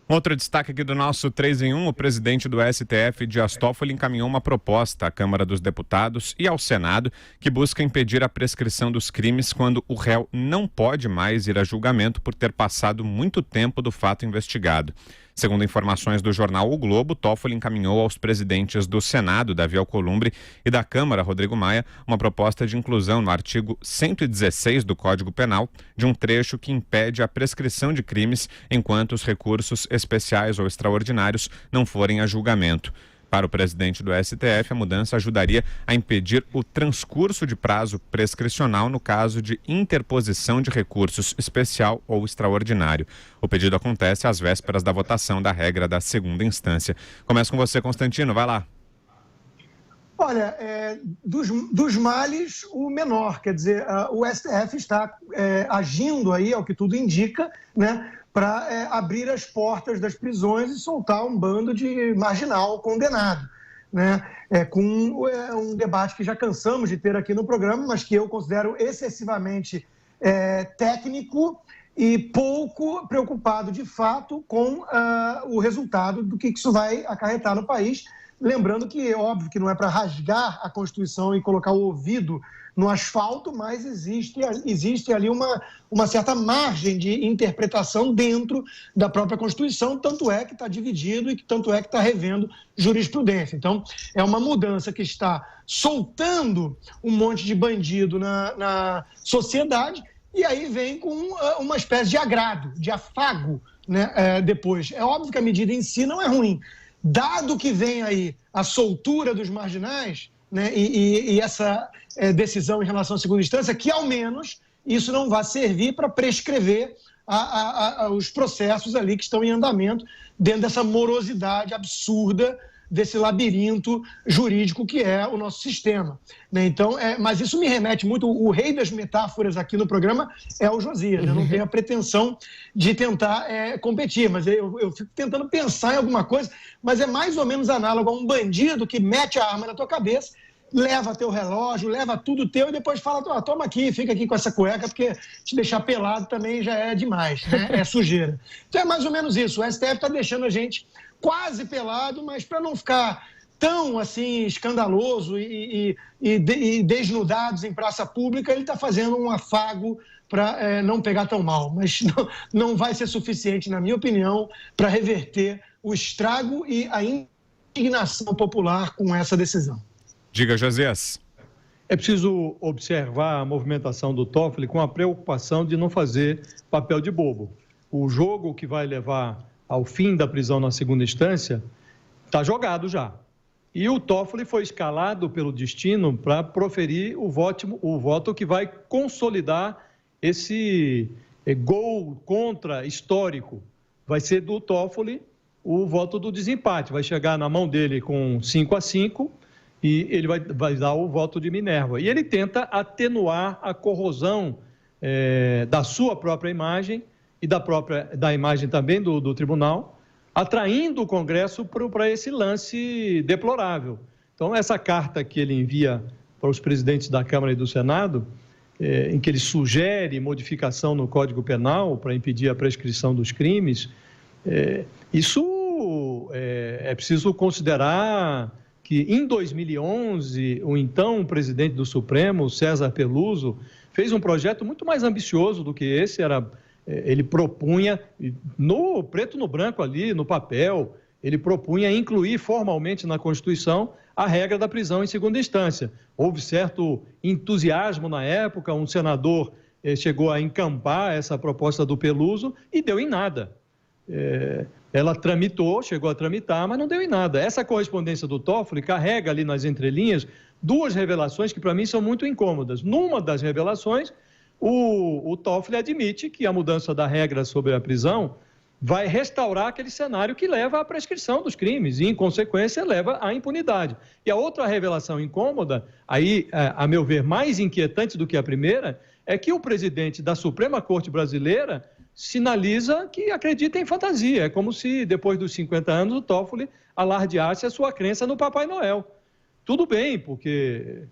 Outro destaque aqui do nosso 3 em 1, o presidente do STF, Dias Toffoli, encaminhou uma proposta à Câmara dos Deputados e ao Senado que busca impedir a prescrição dos crimes quando o réu não pode mais ir a julgamento por ter passado muito tempo do fato investigado. Segundo informações do jornal O Globo, Toffoli encaminhou aos presidentes do Senado, Davi Alcolumbre, e da Câmara, Rodrigo Maia, uma proposta de inclusão no artigo 116 do Código Penal de um trecho que impede a prescrição de crimes enquanto os recursos especiais ou extraordinários não forem a julgamento. Para o presidente do STF, a mudança ajudaria a impedir o transcurso de prazo prescricional no caso de interposição de recursos especial ou extraordinário. O pedido acontece às vésperas da votação da regra da segunda instância. Começa com você, Constantino, vai lá. Olha, dos males, o menor, quer dizer, o STF está agindo aí, ao que tudo indica, né, para abrir as portas das prisões e soltar um bando de marginal condenado, né, com um debate que já cansamos de ter aqui no programa, mas que eu considero excessivamente técnico e pouco preocupado, de fato, com o resultado do que isso vai acarretar no país. Lembrando que, óbvio, que não é para rasgar a Constituição e colocar o ouvido no asfalto, mas existe ali uma certa margem de interpretação dentro da própria Constituição, tanto é que está dividido e tanto é que está revendo jurisprudência. Então, é uma mudança que está soltando um monte de bandido na sociedade e aí vem com uma espécie de agrado, de afago, né, depois. É óbvio que a medida em si não é ruim. Dado que vem aí a soltura dos marginais, né, e essa decisão em relação à segunda instância, que ao menos isso não vai servir para prescrever os processos ali que estão em andamento dentro dessa morosidade absurda, desse labirinto jurídico que é o nosso sistema, né? Então, mas isso me remete muito, o rei das metáforas aqui no programa é o Josias, né? Eu não tenho a pretensão de tentar competir, mas eu fico tentando pensar em alguma coisa, mas é mais ou menos análogo a um bandido que mete a arma na tua cabeça, leva teu relógio, leva tudo teu e depois fala, toma aqui, fica aqui com essa cueca, porque te deixar pelado também já é demais, né? É sujeira. Então é mais ou menos isso, o STF está deixando a gente quase pelado, mas para não ficar tão assim escandaloso e desnudados em praça pública, ele está fazendo um afago para não pegar tão mal, mas não vai ser suficiente, na minha opinião, para reverter o estrago e a indignação popular com essa decisão. Diga, Josias. É preciso observar a movimentação do Toffoli com a preocupação de não fazer papel de bobo. O jogo que vai levar ao fim da prisão na segunda instância está jogado já. E o Toffoli foi escalado pelo destino para proferir o voto que vai consolidar esse gol contra histórico. Vai ser do Toffoli o voto do desempate. Vai chegar na mão dele com 5-5 e ele vai dar o voto de Minerva. E ele tenta atenuar a corrosão da sua própria imagem e da imagem também do tribunal, atraindo o Congresso para esse lance deplorável. Então, essa carta que ele envia para os presidentes da Câmara e do Senado, em que ele sugere modificação no Código Penal para impedir a prescrição dos crimes, isso é preciso considerar que, em 2011, o então presidente do Supremo, César Peluso, fez um projeto muito mais ambicioso do que esse. Ele propunha, no preto no branco ali, no papel, ele propunha incluir formalmente na Constituição a regra da prisão em segunda instância. Houve certo entusiasmo na época, um senador chegou a encampar essa proposta do Peluso e deu em nada. Ela tramitou, chegou a tramitar, mas não deu em nada. Essa correspondência do Toffoli carrega ali nas entrelinhas duas revelações que para mim são muito incômodas. Numa das revelações, o Toffoli admite que a mudança da regra sobre a prisão vai restaurar aquele cenário que leva à prescrição dos crimes e, em consequência, leva à impunidade. E a outra revelação incômoda, aí, a meu ver, mais inquietante do que a primeira, é que o presidente da Suprema Corte Brasileira sinaliza que acredita em fantasia. É como se, depois dos 50 anos, o Toffoli alardeasse a sua crença no Papai Noel. Tudo bem, porque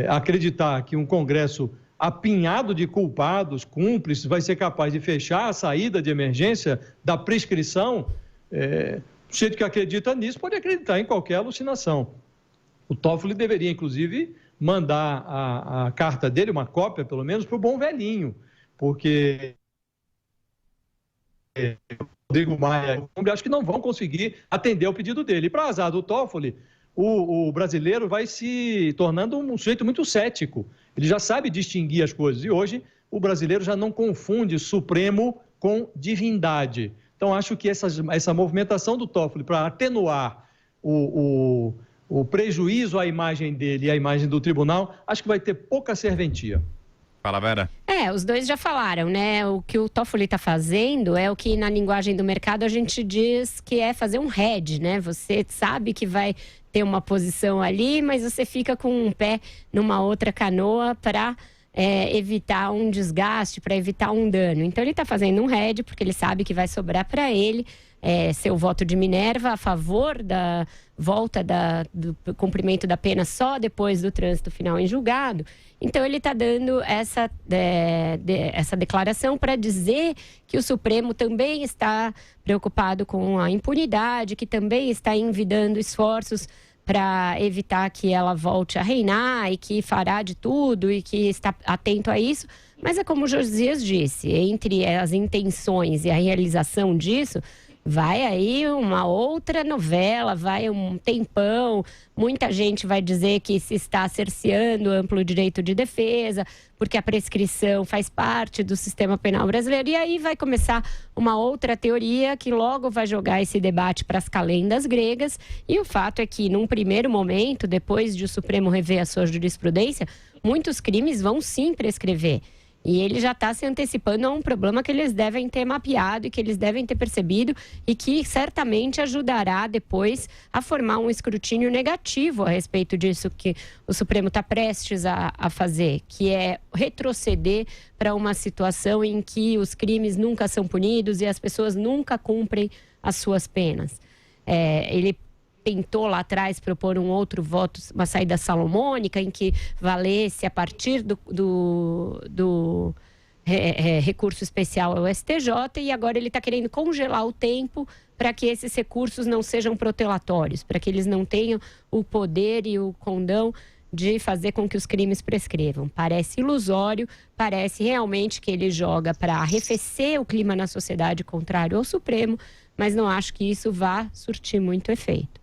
acreditar que um Congresso apinhado de culpados, cúmplices, vai ser capaz de fechar a saída de emergência da prescrição, o sujeito que acredita nisso pode acreditar em qualquer alucinação. O Toffoli deveria, inclusive, mandar a carta dele, uma cópia, pelo menos, para o bom velhinho, porque Rodrigo Maia, acho que não vão conseguir atender ao pedido dele. E para azar do Toffoli, o brasileiro vai se tornando um sujeito muito cético. Ele já sabe distinguir as coisas. E hoje o brasileiro já não confunde Supremo com divindade. Então, acho que essa movimentação do Toffoli para atenuar o prejuízo à imagem dele e à imagem do tribunal, acho que vai ter pouca serventia. Fala, Vera. Os dois já falaram, né? O que o Toffoli está fazendo é o que na linguagem do mercado a gente diz que é fazer um hedge, né? Você sabe que vai ter uma posição ali, mas você fica com um pé numa outra canoa para evitar um desgaste, para evitar um dano. Então ele está fazendo um hedge porque ele sabe que vai sobrar para ele seu voto de Minerva a favor da volta do cumprimento da pena só depois do trânsito final em julgado. Então ele está dando essa declaração para dizer que o Supremo também está preocupado com a impunidade, que também está envidando esforços para evitar que ela volte a reinar e que fará de tudo e que está atento a isso. Mas é como o Josias disse, entre as intenções e a realização disso, vai aí uma outra novela, vai um tempão. Muita gente vai dizer que se está cerceando o amplo direito de defesa, porque a prescrição faz parte do sistema penal brasileiro. E aí vai começar uma outra teoria que logo vai jogar esse debate para as calendas gregas. E o fato é que, num primeiro momento, depois de o Supremo rever a sua jurisprudência, muitos crimes vão sim prescrever. E ele já está se antecipando a um problema que eles devem ter mapeado e que eles devem ter percebido e que certamente ajudará depois a formar um escrutínio negativo a respeito disso que o Supremo está prestes a fazer, que é retroceder para uma situação em que os crimes nunca são punidos e as pessoas nunca cumprem as suas penas. Ele tentou lá atrás propor um outro voto, uma saída salomônica, em que valesse a partir do recurso especial ao STJ, e agora ele está querendo congelar o tempo para que esses recursos não sejam protelatórios, para que eles não tenham o poder e o condão de fazer com que os crimes prescrevam. Parece ilusório, parece realmente que ele joga para arrefecer o clima na sociedade contrário ao Supremo, mas não acho que isso vá surtir muito efeito.